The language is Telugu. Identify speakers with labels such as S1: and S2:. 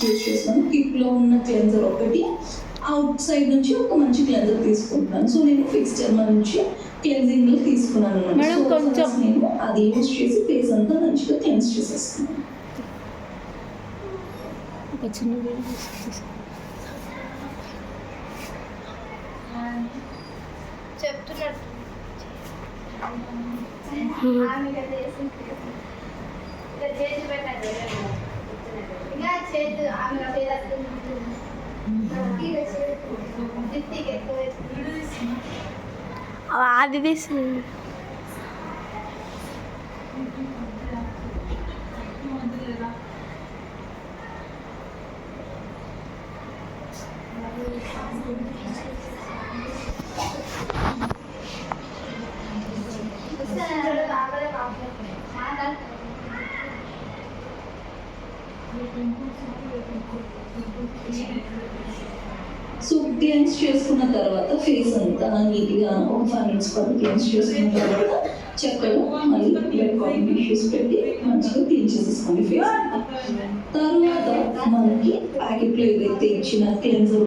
S1: యూజ్ చేస్తాను. కిట్లో ఉన్న క్లెన్జర్ ఒకటి, అవుట్ సైడ్ నుంచి ఒక మంచి క్లెన్జర్ తీసుకుంటాను. సో నేను ఫిక్స్ జర్మా నుంచి క్లెన్జింగ్ మిల్క్ తీసుకున్నాను అనమాట. సో కొంచెం నేను అది యూజ్ చేసి ఫేస్ అంతా మంచిగా క్లెన్స్ చేసేస్తున్నాను.
S2: చెప్తున్నట్టు అది తీస్తుంది.
S1: సో క్లెన్స్ చేసుకున్న తర్వాత ఫేస్ అంతా నీట్గా ఒక 5 minutes పాటు క్లెన్స్ చేసుకున్న తర్వాత చక్కగా మళ్ళీ బెడ్ కాటన్ టిష్యూస్ పెట్టి మంచిగా క్లీన్ చేసేసుకోండి ఫేస్. తర్వాత మనకి ప్యాకెట్లో ఏదైతే ఇచ్చిన క్లెన్జర్